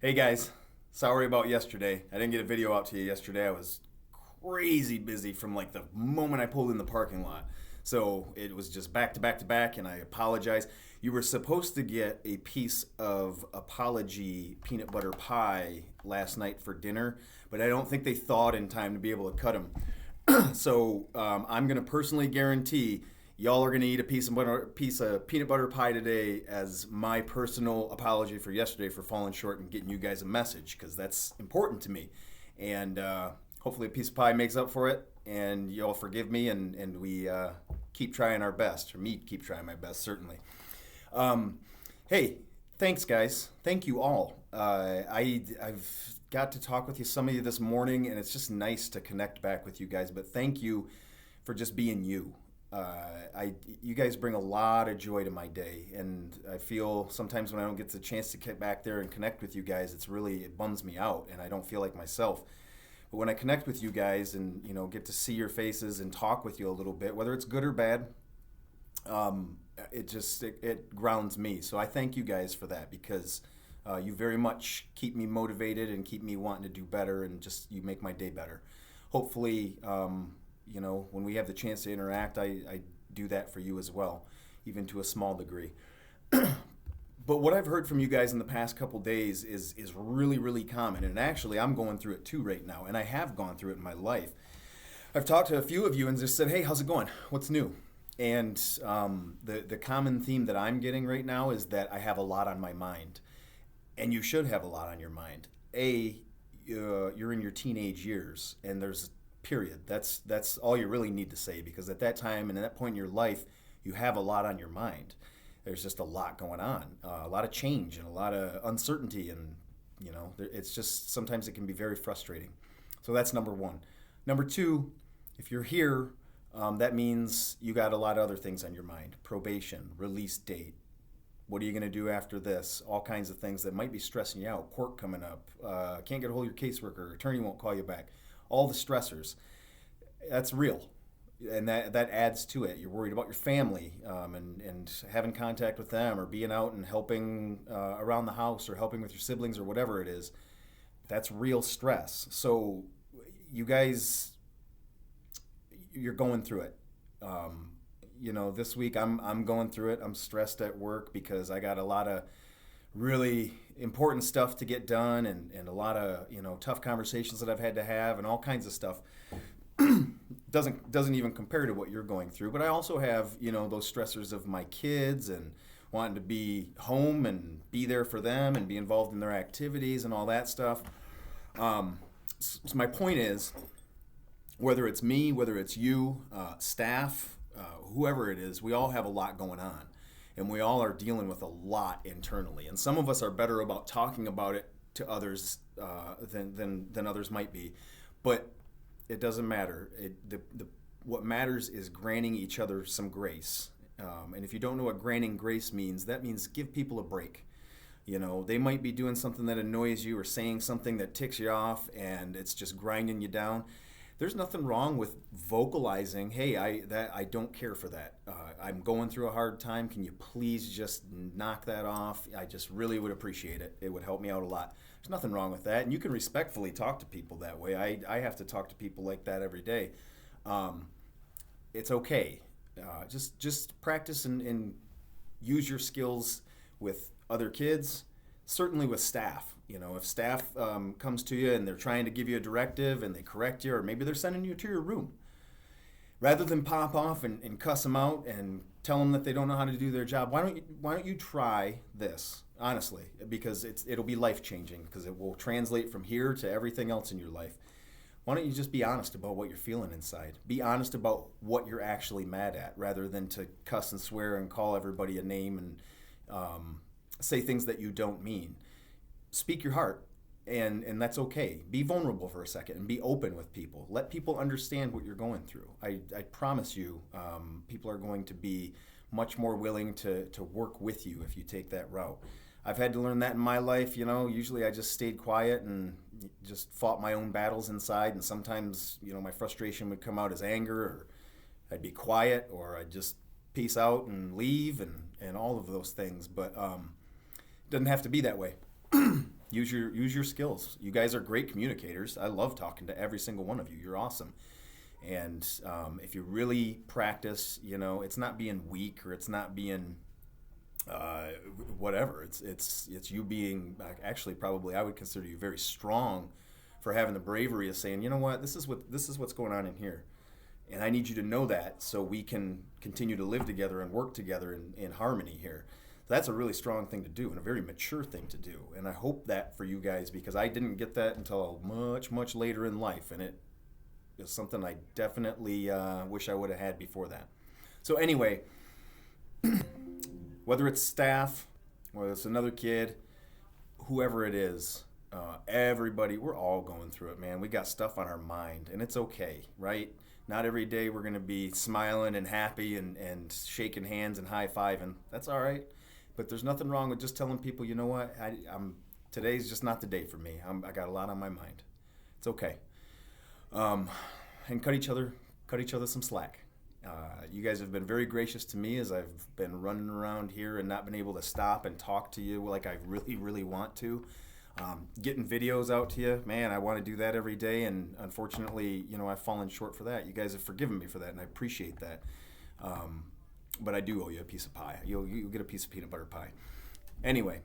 Hey guys, sorry about yesterday. I didn't get a video out to you yesterday. I was crazy busy from like the moment I pulled in the parking lot. So it was just back to back to back, and I apologize. You were supposed to get a piece of apology peanut butter pie last night for dinner, but I don't think they thawed in time to be able to cut them. So I'm gonna personally guarantee y'all are gonna eat a piece of peanut butter pie today as my personal apology for yesterday for falling short and getting you guys a message because that's important to me. And hopefully a piece of pie makes up for it, and y'all forgive me, and we keep trying our best, or me keep trying my best certainly. Um, hey, thanks guys. Thank you all. I've got to talk with you, some of you this morning, and it's just nice to connect back with you guys. But thank you for just being you. You guys bring a lot of joy to my day, and I feel sometimes when I don't get the chance to get back there and connect with you guys, it bums me out, and I don't feel like myself. But when I connect with you guys and get to see your faces and talk with you a little bit, whether it's good or bad, it grounds me. So I thank you guys for that because you very much keep me motivated and keep me wanting to do better, and just you make my day better. Hopefully, when we have the chance to interact, I do that for you as well, even to a small degree. But what I've heard from you guys in the past couple days is really, really common. And actually, I'm going through it too right now. And I have gone through it in my life. I've talked to a few of you and just said, hey, how's it going? What's new? And the common theme that I'm getting right now is that I have a lot on my mind. And you should have a lot on your mind. You're in your teenage years, and there's period. That's all you really need to say, because at that time and at that point in your life, you have a lot on your mind. There's just a lot going on, a lot of change and a lot of uncertainty, and it's just sometimes it can be very frustrating. So that's number one. Number two, if you're here, that means you got a lot of other things on your mind: probation, release date. What are you going to do after this? All kinds of things that might be stressing you out. Court coming up. Can't get a hold of your caseworker. Attorney won't call you back. All the stressors. That's real. And that adds to it. You're worried about your family, and having contact with them, or being out and helping around the house, or helping with your siblings, or whatever it is. That's real stress. So you guys, you're going through it. This week I'm going through it. I'm stressed at work because I got a lot of really important stuff to get done, and a lot of tough conversations that I've had to have, and all kinds of stuff. doesn't even compare to what you're going through. But I also have those stressors of my kids and wanting to be home and be there for them and be involved in their activities and all that stuff. So my point is, whether it's me, whether it's you, staff, whoever it is, we all have a lot going on, and we all are dealing with a lot internally. And some of us are better about talking about it to others than others might be, but it doesn't matter. What matters is granting each other some grace. And if you don't know what granting grace means, that means give people a break. They might be doing something that annoys you, or saying something that ticks you off, and it's just grinding you down. There's nothing wrong with vocalizing, hey, I don't care for that. I'm going through a hard time. Can you please just knock that off? I just really would appreciate it. It would help me out a lot. There's nothing wrong with that. And you can respectfully talk to people that way. I have to talk to people like that every day. It's okay. Just practice and use your skills with other kids, certainly with staff. If staff comes to you and they're trying to give you a directive and they correct you, or maybe they're sending you to your room, rather than pop off and cuss them out and tell them that they don't know how to do their job, why don't you try this, honestly, because it'll be life-changing, because it will translate from here to everything else in your life. Why don't you just be honest about what you're feeling inside? Be honest about what you're actually mad at, rather than to cuss and swear and call everybody a name and say things that you don't mean. Speak your heart, and that's okay. Be vulnerable for a second and be open with people. Let people understand what you're going through. I promise you, people are going to be much more willing to work with you if you take that route. I've had to learn that in my life. Usually I just stayed quiet and just fought my own battles inside, and sometimes my frustration would come out as anger, or I'd be quiet, or I'd just peace out and leave, and all of those things. But it doesn't have to be that way. Use your skills. You guys are great communicators. I love talking to every single one of you. You're awesome. And if you really practice, it's not being weak or it's not being uh, whatever. It's you being actually probably I would consider you very strong for having the bravery of saying, you know what, this is what's going on in here, and I need you to know that so we can continue to live together and work together in harmony here. That's a really strong thing to do and a very mature thing to do. And I hope that for you guys because I didn't get that until much, much later in life. And it is something I definitely wish I would have had before that. So, anyway, whether it's staff, whether it's another kid, whoever it is, everybody, we're all going through it, man. We got stuff on our mind, and it's okay, right? Not every day we're going to be smiling and happy and shaking hands and high-fiving. That's all right. But there's nothing wrong with just telling people, you know what, today's just not the day for me. I got a lot on my mind. It's okay. And cut each other some slack. You guys have been very gracious to me as I've been running around here and not been able to stop and talk to you like I really, really want to. Getting videos out to you, man, I want to do that every day, and unfortunately, I've fallen short for that. You guys have forgiven me for that, and I appreciate that. But I do owe you a piece of pie. You'll get a piece of peanut butter pie. Anyway,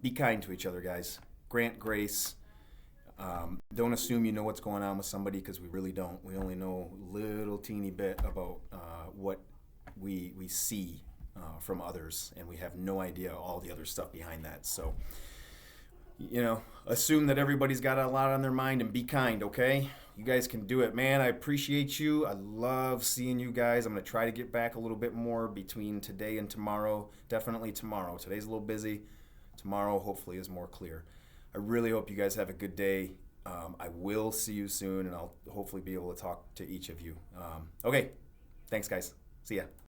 be kind to each other, guys. Grant grace. Don't assume you know what's going on with somebody because we really don't. We only know a little teeny bit about what we see from others, and we have no idea all the other stuff behind that. So, assume that everybody's got a lot on their mind and be kind, okay? You guys can do it. Man, I appreciate you. I love seeing you guys. I'm going to try to get back a little bit more between today and tomorrow. Definitely tomorrow. Today's a little busy. Tomorrow, hopefully, is more clear. I really hope you guys have a good day. I will see you soon, and I'll hopefully be able to talk to each of you. Okay. Thanks, guys. See ya.